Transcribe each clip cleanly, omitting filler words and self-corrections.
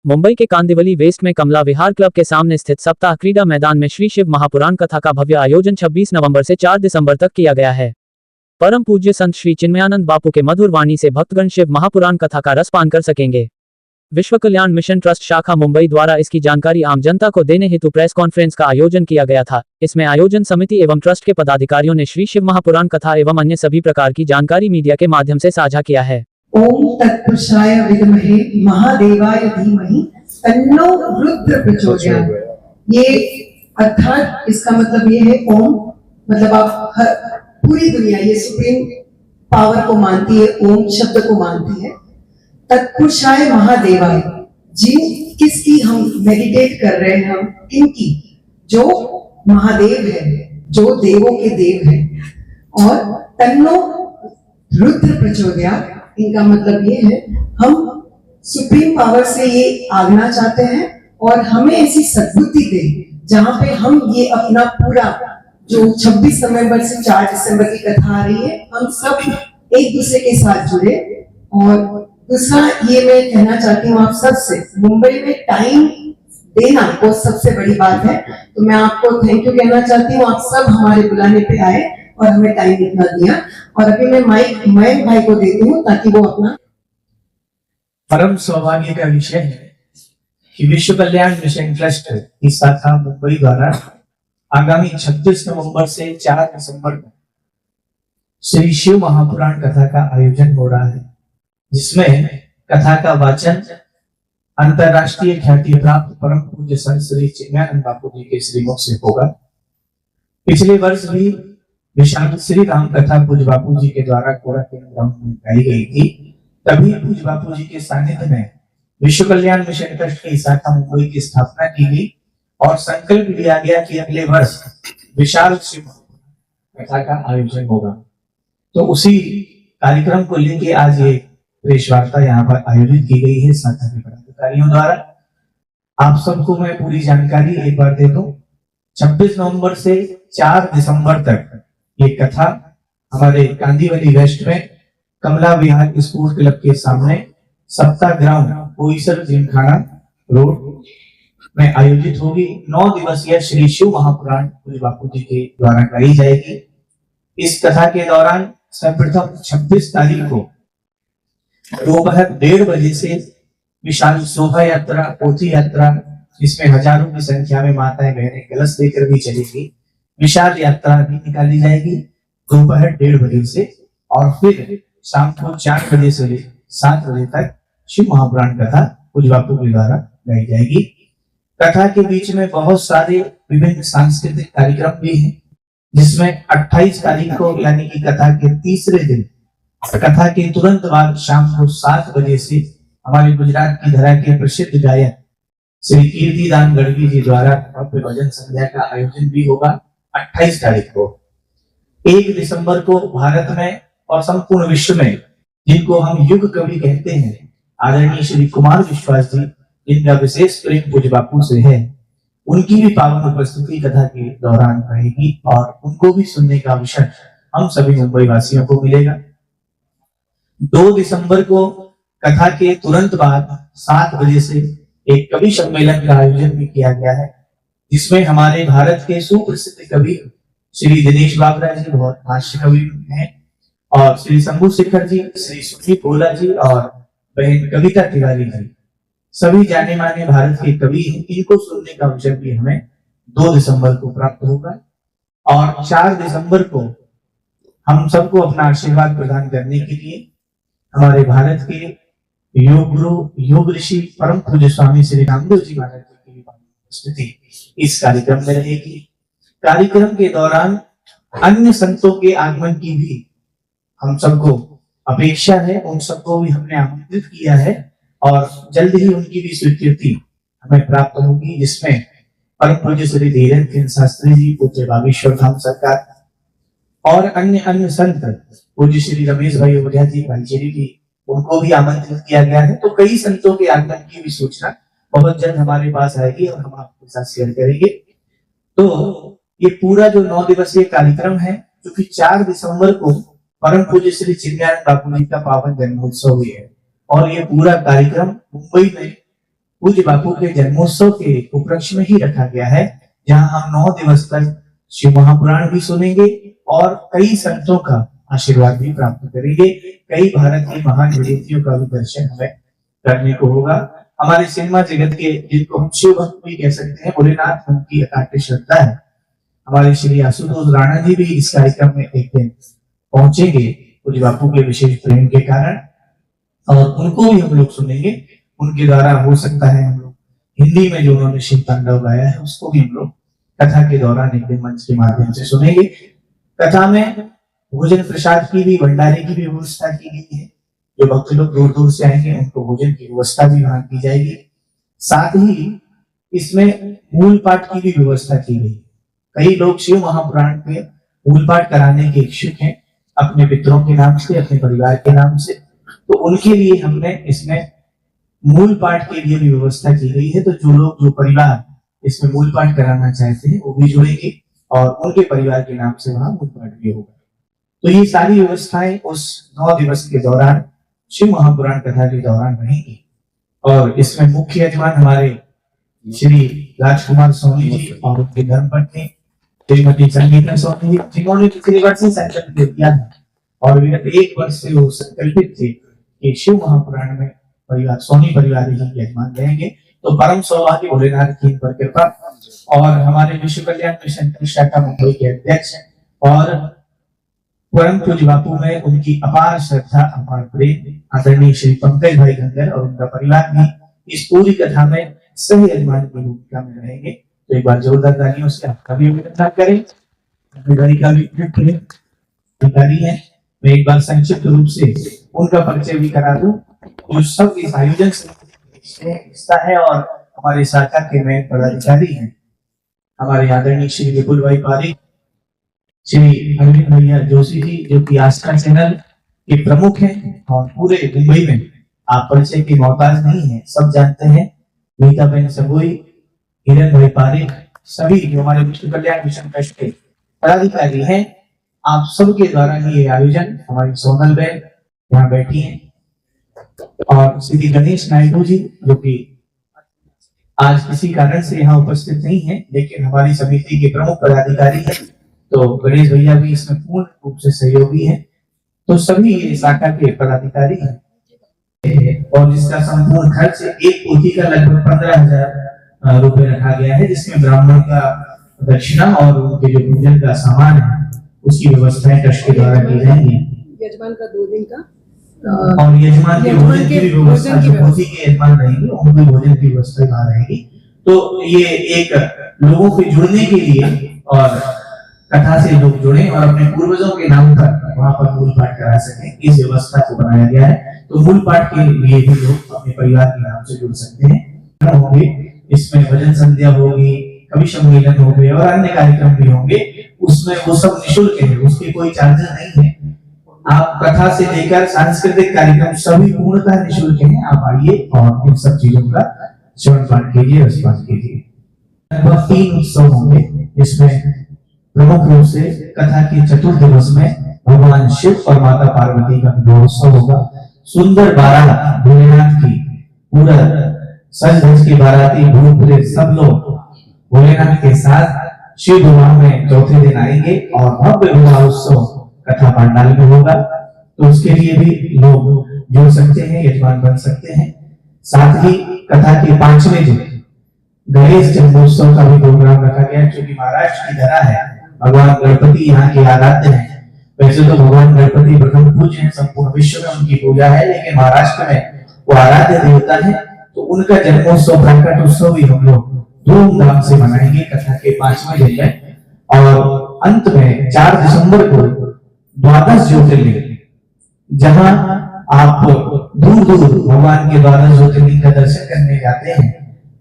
मुंबई के कांदिवली वेस्ट में कमला विहार क्लब के सामने स्थित सप्ताह क्रीडा मैदान में श्री शिव महापुराण कथा का भव्य आयोजन 26 नवंबर से 4 दिसंबर तक किया गया है। परम पूज्य संत श्री चिन्मयानंद बापू के मधुर वाणी से भक्तगण शिव महापुराण कथा का रसपान कर सकेंगे। विश्व कल्याण मिशन ट्रस्ट शाखा मुंबई द्वारा इसकी जानकारी आम जनता को देने हेतु प्रेस कॉन्फ्रेंस का आयोजन किया गया था। इसमें आयोजन समिति एवं ट्रस्ट के पदाधिकारियों ने श्री शिव महापुराण कथा एवं अन्य सभी प्रकार की जानकारी मीडिया के माध्यम से साझा किया है। ओम तत्पुरुषाय विद्महे महादेवाय धीमहि तन्नो रुद्र प्रचोदयात्। ये अर्थात इसका मतलब ये है ओम मतलब आप पूरी दुनिया ये सुप्रीम पावर को मानती है, ओम शब्द को मानती है। तत्पुरुषाय महादेवाय जी किसकी हम मेडिटेट कर रहे हैं, हम इनकी जो महादेव है, जो देवों के देव है। और तन्नो रुद्र प्रचोदयात् इनका मतलब ये है हम सुप्रीम पावर से ये आज्ञा चाहते हैं और हमें ऐसी सद्बुद्धि दे जहां पे हम ये अपना पूरा जो 26 नवंबर से 4 दिसंबर की कथा आ रही है हम सब एक दूसरे के साथ जुड़े। और दूसरा ये मैं कहना चाहती हूँ आप सबसे, मुंबई में टाइम देना वो सबसे बड़ी बात है। तो मैं आपको थैंक यू कहना चाहती हूँ, आप सब हमारे बुलाने पे आए और हमें टाइम इतना दिया। और अभी मैं माइक मयंक भाई को देती हूँ ताकि वो अपना। परम सौभाग्य का विषय है कि विश्व कल्याण मिशन ट्रस्ट की शाखा मुंबई द्वारा आगामी 26 नवंबर से 4 दिसंबर तक श्री शिव महापुराण कथा का आयोजन हो रहा है, जिसमें कथा का वाचन अंतरराष्ट्रीय ख्याति प्राप्त परम पूज्य संत श्री चिन्मयानंद बापू जी के श्रीमुख से होगा। पिछले वर्ष भी विशाल श्री राम कथा पूज्य बापू जी के द्वारा कोरा ग्राउंड में गाई गई थी। तभी पूज्य बापू जी के सानिध्य में विश्व कल्याण मिशन ट्रस्ट की शाखा मुंबई की स्थापना की गई और संकल्प लिया गया कि अगले वर्ष विशाल शिव कथा का आयोजन होगा। तो उसी कार्यक्रम को लेकर आज ये प्रेस वार्ता यहाँ पर आयोजित की गई है शाखा के पदाधिकारियों द्वारा। आप सबको मैं पूरी जानकारी एक बार दे दूं। 26 नवंबर से 4 दिसंबर तक ये कथा हमारे कांदिवली वेस्ट में कमला विहार स्कूल क्लब के सामने सप्ताह ग्राउंड बोईसर जिमखाना रोड में आयोजित होगी। 9 दिवसीय श्री शिव महापुराण पूज्य बापू जी के द्वारा गाई जाएगी। इस कथा के दौरान सर्वप्रथम 26 तारीख को दोपहर 1:30 बजे से विशाल शोभा यात्रा, पोथी यात्रा, जिसमें हजारों की संख्या में माताएं बहनें कलश लेकर भी चलेगी। विशाल यात्रा भी निकाली जाएगी दोपहर 1:30 बजे से और फिर शाम को 4 बजे से 7 बजे तक शिव महापुराण कथा पूज्य बापू के द्वारा गाई जाएगी। कथा के बीच में बहुत सारे विभिन्न सांस्कृतिक कार्यक्रम भी हैं, जिसमें 28 तारीख को यानी कि कथा के तीसरे दिन कथा के तुरंत बाद शाम को 7 बजे से हमारे गुजरात की धरा के प्रसिद्ध गायक श्री कीर्तिदान गढ़वी जी द्वारा भव्य भजन संध्या का आयोजन भी होगा 28 तारीख को। 1 दिसंबर को भारत में और संपूर्ण विश्व में जिनको हम युग कवि कहते हैं आदरणीय श्री कुमार विश्वास जी, जिनका विशेष प्रेम पूज्य बापू से है, उनकी भी पावन उपस्थिति कथा के दौरान रहेगी और उनको भी सुनने का अवसर हम सभी मुंबई वासियों को मिलेगा। 2 दिसंबर को कथा के तुरंत बाद 7 बजे से एक कवि सम्मेलन का आयोजन भी किया गया है, जिसमें हमारे भारत के सुप्रसिद्ध कवि श्री दिनेश बाबरा जी बहुत हास्य कवि हैं और श्री शंभू शेखर जी, श्री सुखी भोला जी और बहन कविता तिवारी जी, सभी जाने माने भारत के कवि हैं। इनको सुनने का अवसर भी हमें 2 दिसंबर को प्राप्त होगा और 4 दिसंबर को हम सबको अपना आशीर्वाद प्रदान करने के लिए हमारे भारत के योग गुरु, योग ऋषि, परम पूज्य स्वामी श्री रामदेव जी महाराज जी की उपस्थिति इस कार्यक्रम में रहेगी। कार्यक्रम के दौरान अन्य संतों के आगमन की भी हम सबको अपेक्षा है, उन सबको भी हमने आमंत्रित किया है और जल्द ही उनकी भी स्वीकृति हमें प्राप्त होगी, जिसमें परम पूज्य श्री धीरेन्द्र शास्त्री जी, पूज्य बागेश्वर धाम सरकार और अन्य संत पूज्य श्री रमेश भाई ओझा जी, भाईचेरी जी, उनको भी आमंत्रित किया गया है। तो कई संतों के आगमन की भी सूचना बहुत जल्द हमारे पास आएगी और हम आपके साथ शेयर करेंगे। तो ये पूरा जो 9 दिवसीय कार्यक्रम है, जो कि 4 दिसंबर को परम पूज्य श्री चिन्मयानंद बापू जी का पावन जन्मोत्सव भी है और ये पूरा कार्यक्रम मुंबई में पूज्य बापू के जन्मोत्सव के उपलक्ष्य में ही रखा गया है, जहां हम 9 दिवस तक शिव महापुराण भी सुनेंगे और कई संतों का आशीर्वाद भी प्राप्त करेंगे। कई भारत की महान विभूतियों का भी दर्शन हमें करने को होगा। हमारे सिनेमा जगत के, जिनको हम शिव भक्त भी कह सकते हैं, भोलेनाथ उनकी अकाट्य श्रद्धा है। हमारे श्री आशुतोष राणा जी भी इस कार्यक्रम में एक दिन पहुंचेंगे पूज्य बापू के विशेष प्रेम के कारण, और उनको भी हम लोग सुनेंगे। उनके द्वारा हो सकता है हम लोग हिंदी में जो उन्होंने शिव तांडव गाया है उसको भी हम लोग कथा के दौरान एक दिन मंच के माध्यम से सुनेंगे। कथा में भोजन प्रसाद की भी, भंडारे की भी व्यवस्था की गई है। जो भक्त लोग दूर दूर से आएंगे उनको भोजन की व्यवस्था भी वहां की जाएगी। साथ ही इसमें मूल पाठ की भी व्यवस्था की गई। कई लोग शिव महापुराण के मूल पाठ कराने के इच्छुक हैं, अपने मित्रों के नाम से, अपने परिवार के नाम से, तो उनके लिए हमने इसमें मूल पाठ के लिए भी व्यवस्था की गई है। तो जो लोग, जो परिवार इसमें मूल पाठ कराना चाहते हैं वो भी जुड़ेंगे और उनके परिवार के नाम से वहां मूल पाठ भी होगा। तो ये सारी व्यवस्थाएं उस 9 दिवस के दौरान शिव महापुराण कथा के दौरान रहेंगी। और इसमें मुख्य यजमान हमारे श्री राजकुमार सोनी जी और उनकी धर्मपत्नी श्रीमती संगीता सोनी जी, जिन्होंने पिछले वर्ष ही संकल्प किया था और विगत 1 वर्ष से वो संकल्पित थे कि शिव महापुराण में परिवार, सोनी परिवार ही यजमान रहेंगे। तो परम सौभाग्य भोलेनाथ की इन पर कृपा। और हमारे विश्व कल्याण मिशन शाखा मुंबई के अध्यक्ष और परम पूज्य बापू में उनकी अपार श्रद्धा, अपार प्रेम आदरणीय श्री पंकज भाई गंगर और उनका परिवार भी इस पूरी कथा में सह यजमान की भूमिका में रहेंगे। तो एक बार जोरदार तालियों से आपका भी अभिनंदन करें। का भी अधिकारी है। मैं एक बार संक्षिप्त रूप से उनका परिचय भी करा दूं। जो सब इस आयोजन से हिस्सा है और हमारे शाखा के मेन पदाधिकारी हैं, हमारे आदरणीय श्री विपुल भाई पारिक, श्री अरविंद भैया जोशी जी, जो कि आस्था चैनल के प्रमुख हैं और पूरे मुंबई में आप परिचय के मोहताज नहीं है, सब जानते हैं। नीता बहन सबोई, हिरन भाई पारिक, सभी जो हमारे विश्व कल्याण मिशन ट्रस्ट के पदाधिकारी हैं, आप सबके द्वारा ही ये आयोजन, हमारी सोनल बहन यहाँ बैठी हैं और श्री गणेश नायडू जी, जो कि आज किसी कारण से यहाँ उपस्थित नहीं है लेकिन हमारी समिति के प्रमुख पदाधिकारी हैं। तो गणेश भैया भी इसमें पूर्ण रूप से सहयोगी हैं। तो सभी ये शाखा के पदाधिकारी हैं और जिसका संपूर्ण खर्च एक पोथी का लगभग 15,000 रुपए रखा गया है, जिसमें ब्राह्मण का दक्षिणा और उनके जो पूजन का सामान है उसकी व्यवस्थाएं ट्रस्ट के द्वारा की जाएंगी। यजमान का 2 दिन का और यजमान के भोजन की भी व्यवस्था, जो पोथी के यजमान रहेंगे उनकी भोजन की व्यवस्था वहां रहेगी। तो ये एक लोगों के जुड़ने के लिए और कथा से लोग जुड़े और अपने पूर्वजों के नाम पर वहां पर मूल पाठ करा सकें, इस व्यवस्था को बनाया गया है। तो मूल पाठ के लिए भी लोग अपने परिवार के नाम से जुड़ सकते हैं। होंगे इसमें भजन संध्या होगी, कवि सम्मेलन होंगे और अन्य कार्यक्रम भी होंगे। उसमें वो सब निःशुल्क है, उसके कोई चार्जेस नहीं है। आप कथा से लेकर सांस्कृतिक कार्यक्रम सभी पूर्णतः निःशुल्क हैं। आप आइए और इन सब चीजों का श्रवण पाठ कीजिए, रसपान कीजिए। लगभग 3 उत्सव होंगे, जिसमें प्रमुख रूप से कथा के चतुर्थ दिवस में भगवान शिव और माता पार्वती का विवाहोत्सव होगा। सुंदर बारात भोलेनाथ की, पूरा सज धज के बाराती भूत प्रेत सब लोग भोलेनाथ के साथ शिव विवाह में चौथे दिन आएंगे और भव्य विवाह उत्सव कथा पांडाल में होगा। तो उसके लिए भी लोग जुड़ सकते हैं, यजमान बन सकते हैं। साथ ही कथा के 5वें दिन गणेश जन्मोत्सव का भी प्रोग्राम रखा गया है, क्योंकि महाराष्ट्र की धरा है। भगवान गणपति यहाँ के आराध्य हैं। वैसे तो भगवान गणपति प्रथम पूज्य हैं, संपूर्ण विश्व में उनकी पूजा है, लेकिन महाराष्ट्र में वो आराध्य देवता है। तो उनका जन्मोत्सव, प्राकट उत्सव भी हम लोग धूमधाम से मनाएंगे कथा के 5वें दिन में। और अंत में 4 दिसंबर को 12 ज्योतिर्लिंग, जहां आप दूर दूर भगवान के 12 ज्योतिर्लिंग का दर्शन करने जाते हैं।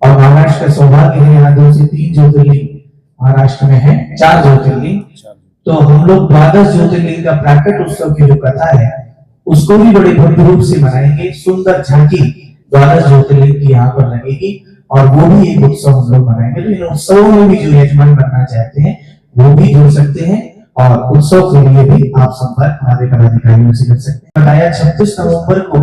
और महाराष्ट्र का सौभाग्य है, यहाँ 2 से 3 ज्योतिर्लिंग महाराष्ट्र में है, 4 ज्योतिर्लिंग। तो हम लोग 12 ज्योतिर्लिंग का प्राकट उत्सव की जो कथा है उसको भी बड़े भव्य रूप से मनाएंगे। सुंदर झांकी 12 ज्योतिर्लिंग की यहाँ पर लगेगी और वो भी एक उत्सव हम लोग मनाएंगे। तो इन उत्सवों में भी जो यजमान बनना चाहते हैं वो भी जुड़ सकते हैं और उत्सव के लिए भी आप संपर्क हमारे पदाधिकारियों से कर सकते हैं। बताया 26 नवंबर को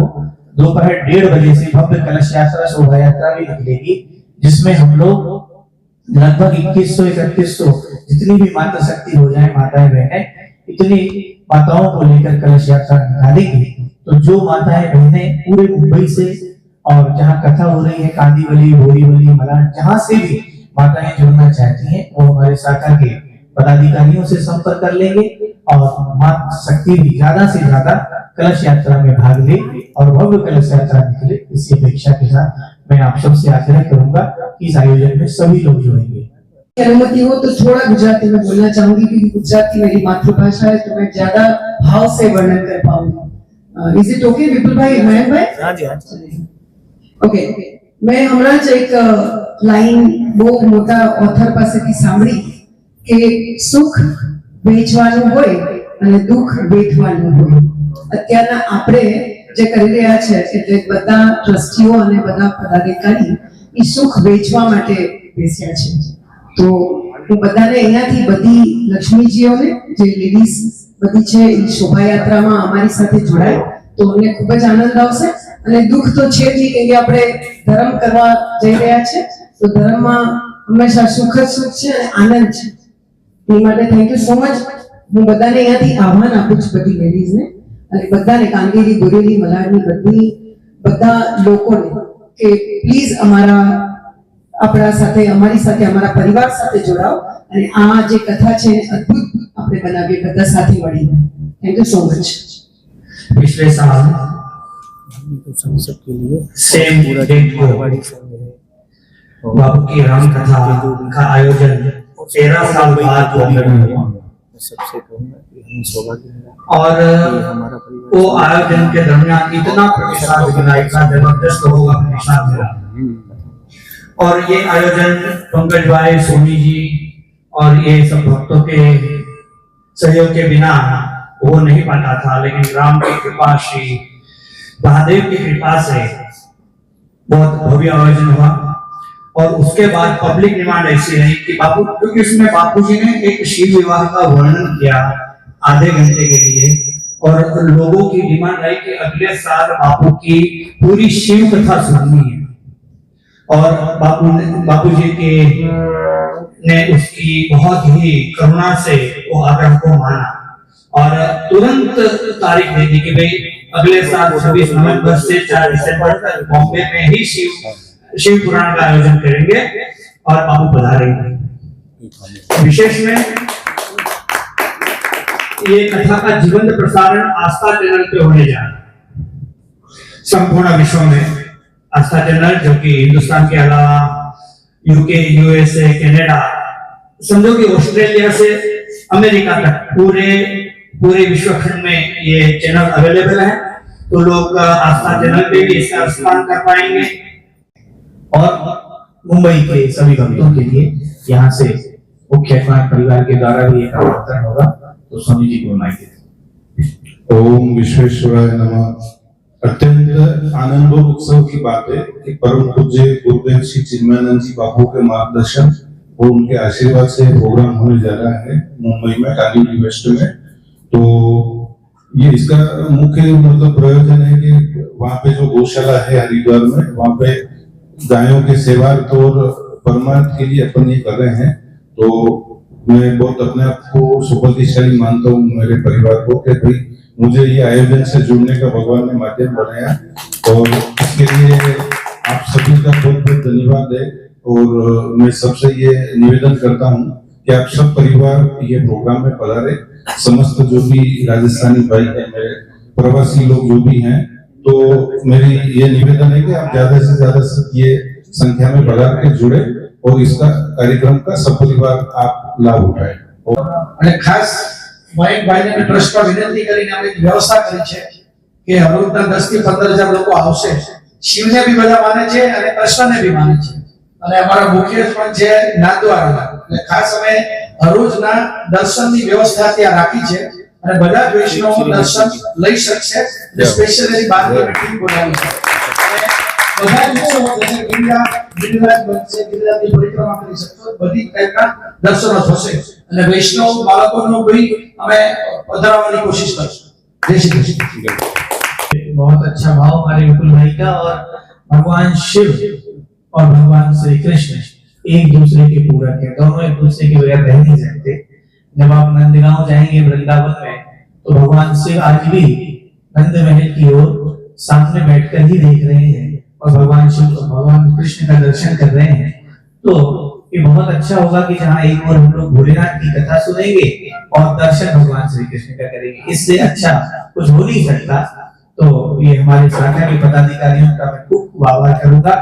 दोपहर 1:30 बजे से भव्य कलश यात्रा शोभा यात्रा भी निकलेगी, जिसमें हम लोग लगभग 2100-3100 जितनी भी माता शक्ति हो जाए, माताएं बहनें, इतनी माताओं को लेकर कलश यात्रा निकालेंगे। तो जो माताएं बहनें पूरे मुंबई से और जहाँ कथा हो रही है, कांदीवली, बोरीवली, मलाड, जहाँ से भी माताएं जुड़ना चाहती हैं, वो हमारे शाखा के पदाधिकारियों से संपर्क कर लेंगे और मां शक्ति भी ज्यादा से ज्यादा कलश यात्रा में भाग ले और भव्य कलश यात्रा निकले। इसी अपेक्षा के साथ मैं आप सबसे आग्रह करूंगा कि इस आयोजन में सभी लोग जुड़ेंगे। अनुमति हो तो थोड़ा गुजराती में बोलना चाहूंगी, क्योंकि गुजराती मेरी मातृभाषा है, तो मैं ज्यादा भाव से वर्णन कर पाऊंगी। इज इट ओके विपुल भाई, मयंक भाई? हाँ जी, हाँ जी। ओके, मैं हमણાં જ એક લાઈન બહુ મોટા ઓથર પાસેથી સાંભળી કે સુખ વેચવાનું હોય અને દુઃખ વેઠવાનું હોય. અત્યારના આપણે જે કરી રહ્યા છે એટલે બધા ટ્રસ્ટીઓ અને બધા પદાધિકારી એ સુખ વેચવા માટે બેસ્યા છે. તો હું બધાને અહીંયાથી બધી લક્ષ્મીજીઓને જે લેડીઝ બધી છે એ શોભાયાત્રામાં અમારી સાથે જોડાય તો અમને ખૂબ જ આનંદ આવશે. અને દુઃખ તો છે જ નહીં, કેમ કે આપણે ધર્મ કરવા જઈ રહ્યા છે, તો ધર્મમાં હંમેશા સુખ જ સુખ છે અને આનંદ છે. એ માટે થેન્ક યુ સો મચ. હું બધાને અહીંયાથી આહ્વાન આપું છું, બધી લેડીઝને અને બધાને, કાંગેરી, બોરેલી, મલાડની બધા લોકોને કે પ્લીઝ આપણા સાથે, અમારી સાથે, અમારા પરિવાર સાથે જોડાઓ અને આ જે કથા છે એને અદ્ભુત આપણે બનાવીએ બધા સાથે મળીને. Thank you so much. पिछले साल सबके लिए सेम डेट को बापू की राम कथा का आयोजन 13 साल बाद हो गया सबसे कहूंगा कि हमें सौभाग्य मिला और हमारा परिवार वो आयोजन के दरमियान इतना प्रतिसाद मिला, इतना जबरदस्त होगा प्रतिसाद मिला। और ये आयोजन पंकज भाई, सोनी जी और ये सब भक्तों के सहयोग के बिना वो नहीं पाता था, लेकिन राम की कृपा, श्री महादेव की कृपा से बहुत भव्य आयोजन हुआ। और उसके बाद पब्लिक डिमांड ऐसी रही कि बापू, क्योंकि उसमें बापू जी ने एक शिव विवाह का वर्णन किया आधे घंटे के लिए, और लोगों की डिमांड रही कि अगले साल बापू की पूरी शिव कथा सुननी है। और बापू जी के ने उसकी बहुत ही करुणा से वो आग्रह को माना और तुरंत तारीख दे दी कि भाई अगले साल 26 नवंबर से 4 दिसंबर तक बॉम्बे में ही शिव पुराण का आयोजन करेंगे और बाबू पधारेंगे। विशेष में ये कथा का जीवंत प्रसारण आस्था चैनल पे होने जा रहा है। संपूर्ण विश्व में आस्था चैनल, जो कि हिंदुस्तान के अलावा यूके, यूएसए, कनाडा, समझो कि ऑस्ट्रेलिया से अमेरिका तक पूरे विश्व खंड में ये चैनल अवेलेबल है। तो लोग आस्था चैनल पे भी इसका इस्तेमाल कर पाएंगे। और मुंबई के सभी भक्तों के लिए यहाँ से मुख्य परिवार के द्वारा भी एक आमंत्रण होगा। तो स्वामी जी को माइक देते। ओम विश्वेश्वराय नमः। अत्यंत आनंद उत्सव की बात है कि परम पूज्य गुरुदेव श्री चिन्मयानंद जी बापू के मार्गदर्शन और उनके आशीर्वाद से प्रोग्राम होने जा रहा है मुंबई में, कालीवली वेस्ट में। तो ये इसका मुख्य मतलब प्रयोजन है कि वहाँ पे जो गौशाला है हरिद्वार में, वहाँ पे गायों के सेवार्थ और परमार्थ के लिए अपन ये कर रहे हैं। तो मैं बहुत अपने आप को सौभाग्यशाली मानता हूँ, मेरे परिवार को, कि भाई मुझे ये आयोजन से जुड़ने का भगवान ने माध्यम बनाया और इसके लिए आप सभी का बहुत बहुत धन्यवाद है। और मैं सबसे ये निवेदन करता हूँ कि आप सब परिवार ये प्रोग्राम में पधारे। समस्त जो भी राजस्थानी भाई हैं, मेरे प्रवासी लोग जो भी हैं, तो मेरी ये निवेदन है कि आप ज्यादा से ज्यादा ये संख्या में पधार के जुड़े और इसका कार्यक्रम का सब परिवार आप लाभ उठाए। અને ખાસ મયંક ભાઈને ટ્રસ્ટમાં વિનંતી કરીને આપણે વ્યવસ્થા કરી છે કે હરોજના 10 થી 15,000 લોકો આવશે। શિવને બી બધા માને છે અને કૃષ્ણને બી માને છે અને અમારા મુખ્ય પણ છે નાથદ્વારા। એટલે ખાસ અમે હરોજના દર્શનની વ્યવસ્થા ત્યાં રાખી છે અને બધા જ વૈષ્ણવો દર્શન લઈ શકશે। સ્પેશિયલી બારની મીટિંગ બોલાવી છે અને બધા જ ઉત્સવો જશે, ગિરિરાજ બનશે, ગિરિરાજની પરિક્રમા કરી શકશો, બધી ટાઈપના દર્શનો થશે અને વૈષ્ણવ બાળકોનો બી અમે પધરાવવાની કોશિશ કરશું। જય શ્રી કૃષ્ણ। बहुत अच्छा भाव हमारे विपुल भाई का। और भगवान शिव और भगवान श्री कृष्ण एक दूसरे के पूरक है, दोनों एक दूसरे के बगैर रह नहीं सकते। जब आप नंदगांव जाएंगे वृंदावन में तो भगवान शिव आज भी नंद महल की ओर सामने बैठकर ही देख रहे हैं और भगवान शिव भगवान कृष्ण का दर्शन कर रहे हैं। तो ये बहुत अच्छा होगा कि जहाँ एक और हम लोग भोलेनाथ की कथा सुनेंगे और दर्शन भगवान श्री कृष्ण का करेंगे, इससे अच्छा कुछ हो नहीं सकता। तो ये हमारे शाखा के पदाधिकारियों का मैं खूब आभार करूंगा।